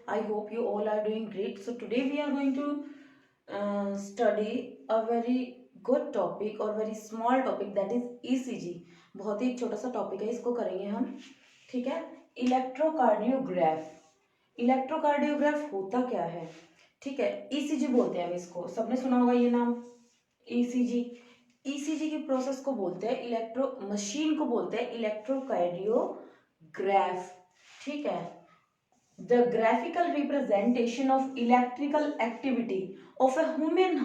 I hope you all are doing great. So today we are going to study a very good topic or very small topic, that is ECG. बहुत ही छोटा सा topic है, इसको करेंगे हम. ठीक है. इलेक्ट्रोकार्डियोग्राफ. इलेक्ट्रोकार्डियोग्राफ होता क्या है? ठीक है, ईसीजी बोलते हैं हम इसको. सबने सुना होगा ये नाम, ईसीजी. ईसीजी की प्रोसेस को बोलते हैं इलेक्ट्रो, मशीन को बोलते हैं इलेक्ट्रोकार्डियोग्राफ. ठीक है. The graphical representation of electrical activity of a human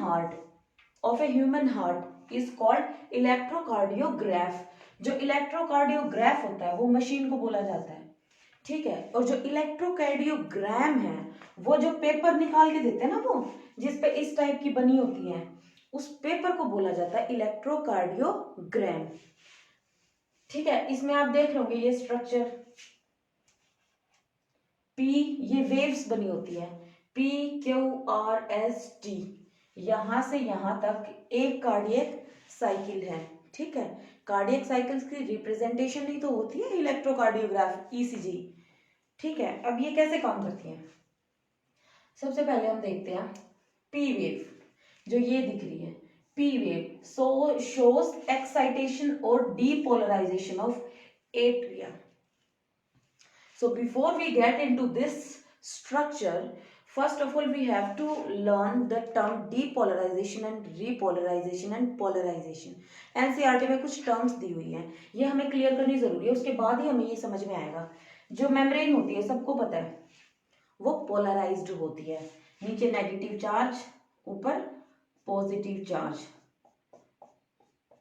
heart is called electrocardiograph. जो इलेक्ट्रोकार्डियोग्राफ होता है वो मशीन को बोला जाता है. ठीक है. और जो इलेक्ट्रोकार्डियोग्राम है वो जो पेपर निकाल के देते हैं ना, वो जिसपे इस टाइप की बनी होती है, उस पेपर को बोला जाता है इलेक्ट्रोकार्डियोग्राम. ठीक है. इसमें आप देख रहे होंगे ये स्ट्रक्चर पी, ये वेव्स बनी होती है, P Q R S T. यहां से यहां तक एक कार्डियक साइकिल है. ठीक है. कार्डियक साइकिल्स की रिप्रेजेंटेशन ही तो होती है इलेक्ट्रोकार्डियोग्राफ, ईसीजी. ठीक है. अब ये कैसे काम करती है? सबसे पहले हम देखते हैं पी वेव, जो ये दिख रही है. पी वेव शोज एक्साइटेशन और depolarization of atria. So before we get into this structure, first of all we have to learn the term depolarization and repolarization and polarization. NCERT में कुछ terms दी हुई हैं, ये हमें क्लियर करनी जरूरी है, उसके बाद ही हमें ये समझ में आएगा. जो मेम्ब्रेन होती है सबको पता है, वो पोलराइज्ड होती है. नीचे नेगेटिव चार्ज, ऊपर पॉजिटिव चार्ज.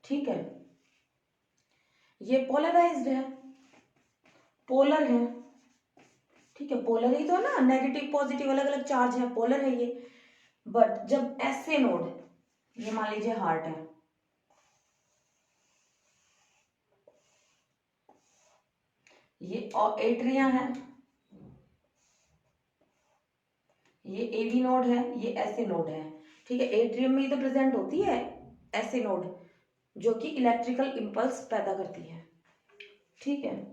ठीक है. ये पोलराइज्ड है, पोलर है. ठीक है. पोलर ही तो है ना, नेगेटिव पॉजिटिव अलग अलग चार्ज है, पोलर है ये. बट जब ऐसे नोड, ये मान लीजिए हार्ट है, ये एट्रिया है, ये एवी नोड है, ये ऐसे नोड है. ठीक है. एट्रियम में ही तो प्रेजेंट होती है ऐसे नोड, जो कि इलेक्ट्रिकल इंपल्स पैदा करती है. ठीक है.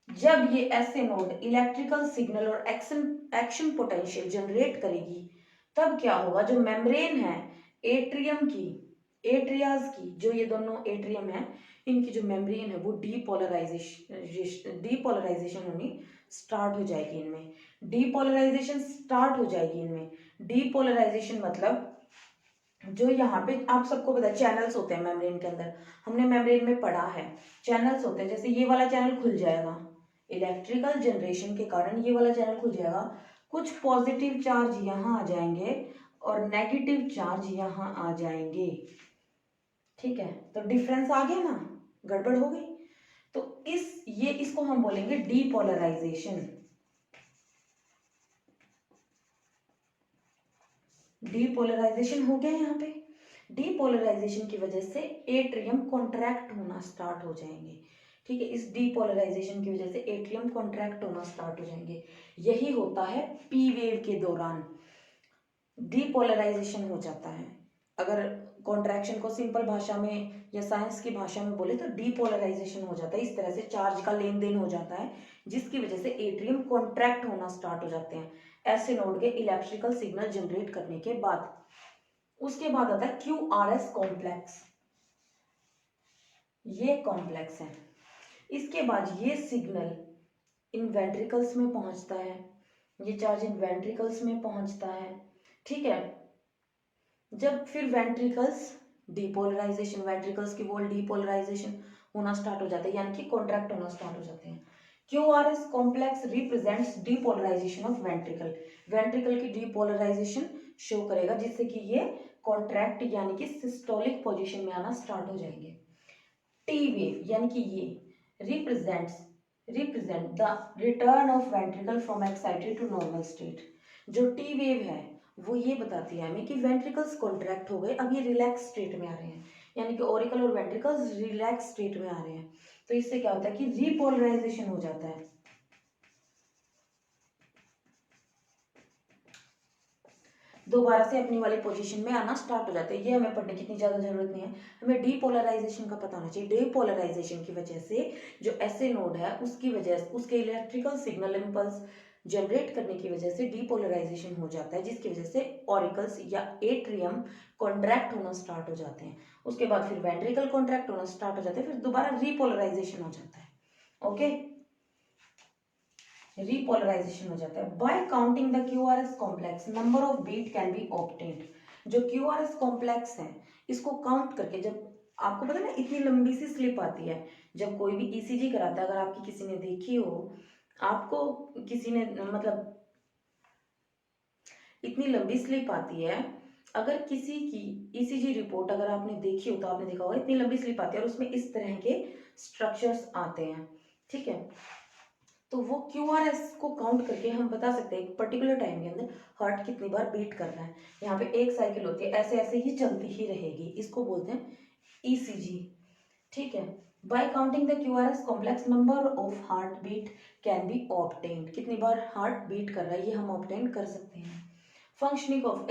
जब ये ऐसे नोड इलेक्ट्रिकल सिग्नल और एक्शन पोटेंशियल जनरेट करेगी, तब क्या होगा? जो मेम्ब्रेन है एट्रियम की, एट्रियाज की, जो ये दोनों एट्रियम है, इनकी जो मेम्ब्रेन है वो डीपोलराइजेशन होनी स्टार्ट हो जाएगी इनमें. डीपोलराइजेशन स्टार्ट हो जाएगी इनमें. डीपोलराइजेशन मतलब जो यहाँ पे आप सबको पता है चैनल्स होते हैं मेम्ब्रेन के अंदर, हमने मेम्ब्रेन में पढ़ा है चैनल्स होते हैं. जैसे ये वाला चैनल खुल जाएगा, इलेक्ट्रिकल जनरेशन के कारण ये वाला चैनल खुल जाएगा, कुछ पॉजिटिव चार्ज यहाँ आ जाएंगे और नेगेटिव चार्ज यहाँ आ जाएंगे. ठीक है. तो डिफरेंस आ गया ना, गड़बड़ हो गई. तो इसको हम बोलेंगे डीपोलराइजेशन. डीपोलराइजेशन हो गया यहाँ पे. डीपोलराइजेशन की वजह से एट्रियम कॉन्ट्रैक्ट होना स्टार्ट हो जाएंगे. ठीक है. इस डीपोलराइजेशन की वजह से एट्रियम कॉन्ट्रैक्ट होना स्टार्ट हो जाएंगे. यही होता है पी वेव के दौरान, डीपोलराइजेशन हो जाता है. अगर कॉन्ट्रैक्शन को सिंपल भाषा में या साइंस की भाषा में बोले तो डीपोलराइजेशन हो जाता है. इस तरह से चार्ज का लेन देन हो जाता है, जिसकी वजह से एट्रियम कॉन्ट्रैक्ट होना स्टार्ट हो जाते हैं ऐसे नोड के इलेक्ट्रिकल सिग्नल जनरेट करने के बाद. उसके बाद आता है क्यू आर एस कॉम्प्लेक्स. ये कॉम्प्लेक्स है. इसके बाद ये सिग्नल इन वेंट्रिकल्स में पहुंचता है, ये चार्ज इन वेंट्रिकल्स में पहुंचता है. ठीक है. जब फिर वेंट्रिकल्स डीपोलराइजेशन, वेंट्रिकल्स की वॉल डीपोलराइजेशन होना स्टार्ट हो जाता है, यानी कि कॉन्ट्रैक्ट होना स्टार्ट हो जाते हैं. QRS complex represents depolarization of ventricle. Ventricle की डीपोलराइजेशन शो करेगा, जिससे कि ये कॉन्ट्रैक्ट यानी कि सिस्टोलिक पोजीशन में आना स्टार्ट हो जाएंगे. टी वेव यानी कि ये represent the return of ventricle from excited to normal state. जो टी वेव है वो ये बताती है हमें कि वेंट्रिकल्स कॉन्ट्रैक्ट हो गए, अब ये रिलैक्स स्टेट में आ रहे हैं, यानी कि ऑरिकल और वेंट्रिकल्स रिलैक्स स्टेट में आ रहे हैं. तो इससे क्या होता है कि रीपोलराइजेशन हो जाता है. दोबारा से अपनी वाली पोजीशन में आना स्टार्ट हो जाता है. ये हमें पढ़ने की इतनी ज़्यादा जरूरत नहीं है, हमें डीपोलराइजेशन का पता होना चाहिए. डीपोलराइजेशन की वजह से जो ऐसे नोड है उसकी वजह से उसके इलेक्ट्रिकल सिग्नल इम्पल्स जनरेट करने की वजह से डीपोलराइजेशन हो जाता है, जिसकी वजह से ऑरिकल्स या एट्रियम कॉन्ट्रैक्ट होना स्टार्ट हो जाते हैं। उसके बाद फिर वेंट्रिकल कॉन्ट्रैक्ट होना स्टार्ट हो जाते हैं, फिर दोबारा रीपोलराइजेशन हो जाता है। ओके, रीपोलराइजेशन हो जाता है। By counting the QRS complex number of beat can be obtained. जो क्यूआरएस कॉम्प्लेक्स है इसको काउंट करके, जब आपको पता है ना इतनी लंबी सी स्लिप आती है, जब कोई भी ईसीजी कराता है, अगर आपकी किसी ने देखी हो, आपको किसी ने मतलब इतनी लंबी स्लिप आती है, अगर किसी की ईसीजी रिपोर्ट अगर आपने देखी हो तो आपने देखा होगा इतनी लंबी स्लिप आती है और उसमें इस तरह के स्ट्रक्चर्स आते हैं, ठीक है। तो वो क्यूआरएस को काउंट करके हम बता सकते हैं एक पर्टिकुलर टाइम के अंदर हार्ट कितनी बार बीट कर रहा है। यहाँ पे एक साइकिल होती है, ऐसे ऐसे ही चलती ही रहेगी, इसको बोलते हैं ईसीजी, ठीक है। By counting the QRS complex number of heart beat can be obtained, कितनी बार हार्ट बीट कर रहा है ये हम ऑब्टेन कर सकते हैं। फंक्शनिंग ऑफ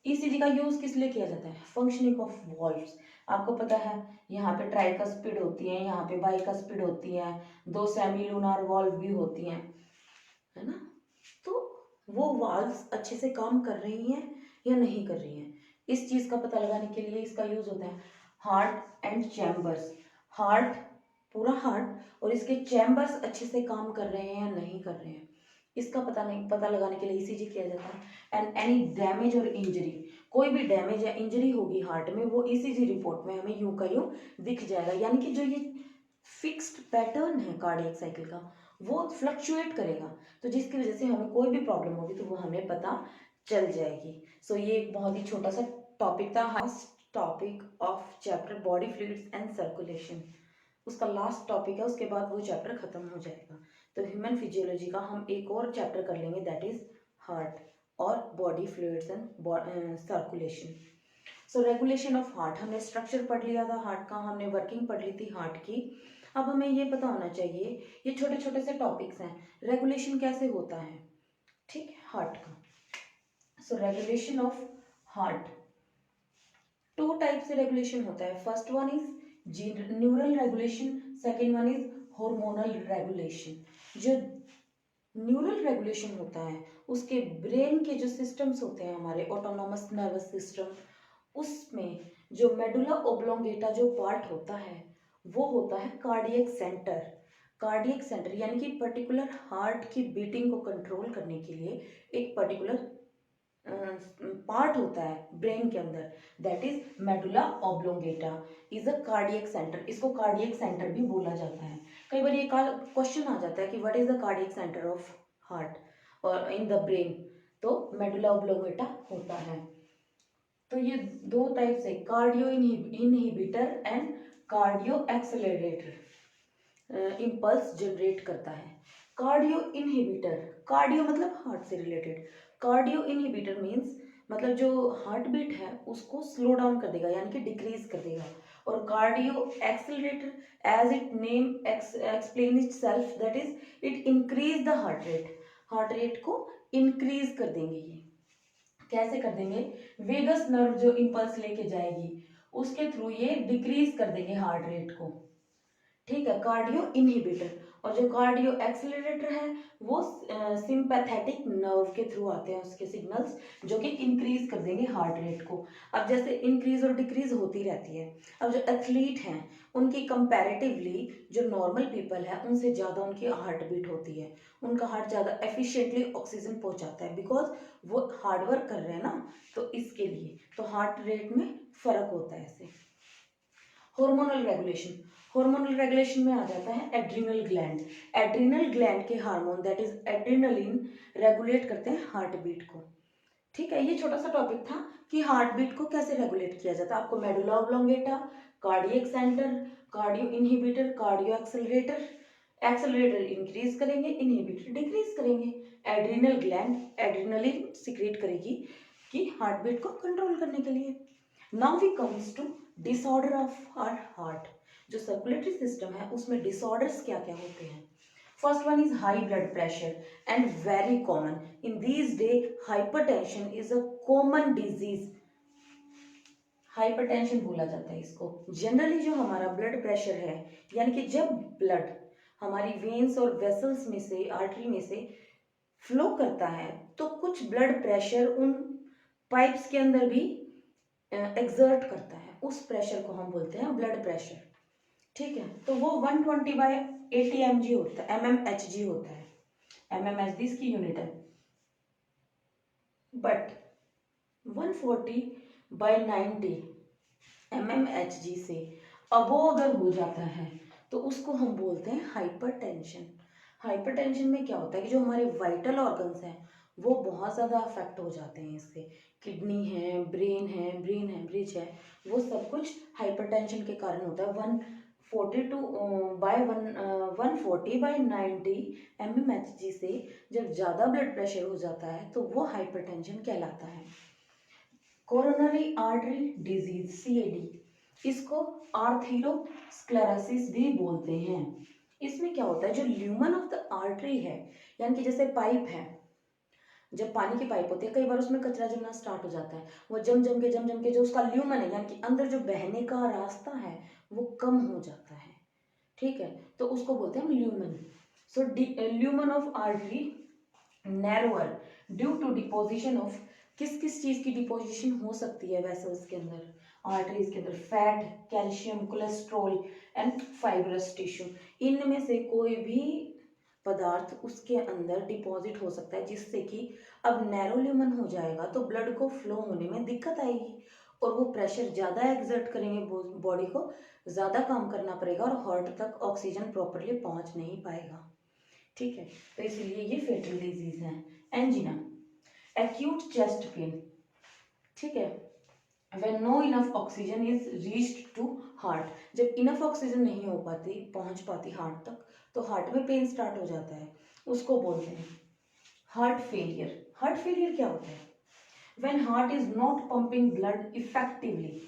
ईसीजी का यूज किस लिए किया जाता है? Functioning of valves. आपको पता है यहाँ पे ट्राइकस्पिड होती है, यहाँ पे बाइकस्पिड होती है, दो सेमी लूनार वॉल्व भी होती हैं, है ना। तो वो वाल्व्स अच्छे से काम कर रही हैं या नहीं कर रही हैं, इस चीज का पता लगाने के लिए इसका यूज होता है। हार्ट एंड चैम्बर्स, हार्ट, पूरा हार्ट और इसके चैम्बर्स अच्छे से काम कर रहे हैं या नहीं कर रहे हैं, इसका पता लगाने के लिए ईसीजी किया जाता है। एंड एनी डैमेज और इंजरी, कोई भी डैमेज या इंजरी होगी हार्ट में, वो ईसीजी रिपोर्ट में हमें यूं का यूं दिख जाएगा। यानी कि जो ये फिक्स्ड पैटर्न है कार्डियक साइकिल का, वो फ्लक्चुएट करेगा, तो जिसकी वजह से हमें कोई भी प्रॉब्लम होगी तो वो हमें पता चल जाएगी। सो ये एक बहुत ही छोटा सा टॉपिक था, topic of chapter body fluids and circulation, उसका लास्ट टॉपिक है, उसके बाद वो चैप्टर खत्म हो जाएगा। तो ह्यूमन फिजियोलॉजी का हम एक और चैप्टर कर लेंगे, दैट इज हार्ट और body fluids and circulation. So regulation of heart, हमने स्ट्रक्चर पढ़ लिया था हार्ट का, हमने वर्किंग पढ़ ली थी हार्ट की। अब हमें ये पता होना चाहिए, ये छोटे छोटे से टॉपिक्स हैं, रेगुलेशन कैसे होता है, ठीक है, हार्ट का। So regulation of heart, two type से रेगुलेशन होता है। First one is neural regulation, second one is hormonal regulation. जो न्यूरल रेगुलेशन होता है उसके ब्रेन के जो सिस्टम्स होते हैं हमारे ऑटोनॉमस नर्वस सिस्टम, उसमें जो मेडुला ओब्लोंगेटा जो पार्ट होता है वो होता है कार्डियक सेंटर। कार्डियक सेंटर यानी कि पर्टिकुलर हार्ट की बीटिंग को कंट्रोल करने के लिए एक पर्टिकुलर पार्ट होता है ब्रेन के अंदर, that is medulla oblongata is a cardiac centre. इसको कार्डियक सेंटर भी बोला जाता है। कई बार ये क्वेश्चन आ जाता है कि what is the cardiac centre of heart और इन द ब्रेन, तो मेडुला ऑब्लोंगेटा होता है। तो ये दो टाइप से, cardio inhibitor and cardio accelerator impulse generate करता है। कार्डियो इनहिबिटर, कार्डियो मतलब हार्ट से रिलेटेड, कार्डियो इनहिबिटर मीन्स मतलब जो हार्ट बीट है उसको स्लो डाउन कर देगा यानी कि डिक्रीज कर देगा। और cardio accelerator as it name explain itself, that is it increase the heart rate, heart rate को इंक्रीज कर देंगे। ये कैसे कर देंगे? वेगस नर्व जो इम्पल्स लेके जाएगी उसके थ्रू ये डिक्रीज कर देंगे हार्ट रेट को, ठीक है, कार्डियो इनहिबिटर। और जो कार्डियो एक्सेलरेटर है वो सिंपैथेटिक नर्व के थ्रू आते हैं उसके सिग्नल्स, जो कि इंक्रीज कर देंगे हार्ट रेट को। अब जैसे इंक्रीज और डिक्रीज होती रहती है, अब जो एथलीट हैं उनकी कंपैरेटिवली जो नॉर्मल पीपल है उनसे ज़्यादा उनकी हार्ट बीट होती है, उनका हार्ट ज़्यादा एफिशिएंटली ऑक्सीजन पहुंचाता है, बिकॉज वो हार्ड वर्क कर रहे हैं ना, तो इसके लिए तो हार्ट रेट में फर्क होता है ऐसे। हार्मोनल रेगुलेशन, हार्मोनल रेगुलेशन में आ जाता है एड्रिनल ग्लैंड। एड्रिनल ग्लैंड के hormone that is adrenaline regulate करते हैं हार्ट बीट को, ठीक है। ये छोटा सा टॉपिक था कि हार्ट बीट को कैसे रेगुलेट किया जाता है। आपको medulla oblongata, cardiac centre, cardio inhibitor, cardio accelerator, accelerator increase करेंगे, इनहिबिटर डिक्रीज करेंगे। एड्रिनल ग्लैंड एड्रिनलिन सिक्रेट करेगी कि हार्ट बीट को कंट्रोल करने के लिए। Now we comes to disorder of our heart. जो सर्कुलेटरी सिस्टम है उसमें डिसऑर्डर्स क्या क्या होते हैं? First one is high blood pressure and very common in these day, hypertension is a common disease. Hypertension बोला जाता है इसको। जनरली जो हमारा ब्लड प्रेशर है, यानी कि जब ब्लड हमारी वेन्स और वेसल्स में से, आर्टरी में से फ्लो करता है तो कुछ ब्लड प्रेशर उन पाइप्स के अंदर भी एक्सर्ट करता है, उस प्रेशर को हम बोलते हैं ब्लड प्रेशर। ठीक है, तो वो 120/80 mg होता है, mmHg होता है। mmHg इसकी यूनिट है। बट 140/90 mmHg से अबोव अगर हो जाता है तो उसको हम बोलते हैं हाइपरटेंशन। हाइपरटेंशन में क्या होता है कि जो हमारे वाइटल ऑर्गन्स हैं वो बहुत ज़्यादा अफेक्ट हो जाते हैं इससे। किडनी है, ब्रेन हेमरेज है, वो सब कुछ हाइपरटेंशन के कारण होता है। 140/90 mmHg से जब ज़्यादा ब्लड प्रेशर हो जाता है तो वो हाइपरटेंशन कहलाता है। कोरोनरी आर्टरी डिजीज CAD, इसको आर्थेरोस्क्लेरोसिस भी बोलते हैं। इसमें क्या होता है, जो ल्यूमन ऑफ द आर्टरी है, यानी कि जैसे पाइप है, जब पानी की पाइप होती है कई बार उसमें कचरा जमना स्टार्ट हो जाता है, वो जम जम के जो उसका ल्यूमन है यानी कि अंदर जो बहने का रास्ता है वो कम हो जाता है। ठीक है, तो उसको बोलते हैं हम lumen. So lumen of artery narrower due to deposition of, किस किस चीज की डिपोजिशन हो सकती है वेसल्स के अंदर, आर्टरीज के अंदर, fat, calcium, cholesterol and fibrous tissue. इनमें से कोई भी पदार्थ उसके अंदर डिपॉजिट हो सकता है जिससे कि अब नैरो ल्यूमन हो जाएगा तो ब्लड को फ्लो होने में दिक्कत आएगी और वो प्रेशर ज़्यादा एग्जर्ट करेंगे, बॉडी को ज़्यादा काम करना पड़ेगा और हार्ट तक ऑक्सीजन प्रॉपरली पहुंच नहीं पाएगा। ठीक है, तो इसलिए ये फेटल डिजीज है। Angina, acute chest pain. ठीक है, when no enough oxygen is reached to heart, जब इनफ ऑक्सीजन नहीं हो पाती, पहुंच पाती हार्ट तक, तो हार्ट में पेन स्टार्ट हो जाता है, उसको बोलते हैं हार्ट फेलियर। हार्ट फेलियर क्या होता है, when heart is not pumping blood effectively,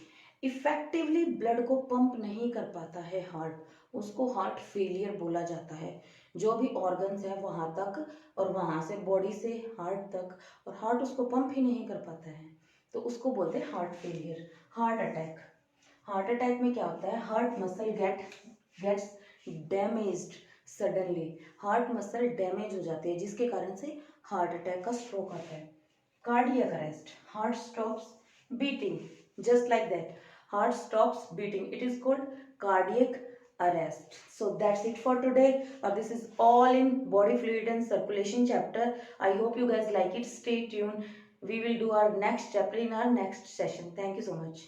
effectively blood को पंप नहीं कर पाता है हार्ट, उसको हार्ट फेलियर बोला जाता है। जो भी ऑर्गन्स है वहां तक और वहां से बॉडी से हार्ट तक, और हार्ट उसको पंप ही नहीं कर पाता है तो उसको बोलते हैं heart failure. Heart attack, heart attack में क्या होता है, heart muscle gets damaged suddenly, heart muscle damage हो जाती है जिसके कारण से हार्ट अटैक का स्ट्रोक आता है। Cardiac arrest, heart stops beating, just like that, heart stops beating, it is called cardiac arrest. So that's it for today. This is all in body fluid and circulation chapter. I hope you guys like it. Stay tuned, we will do our next chapter in our next session. Thank you so much.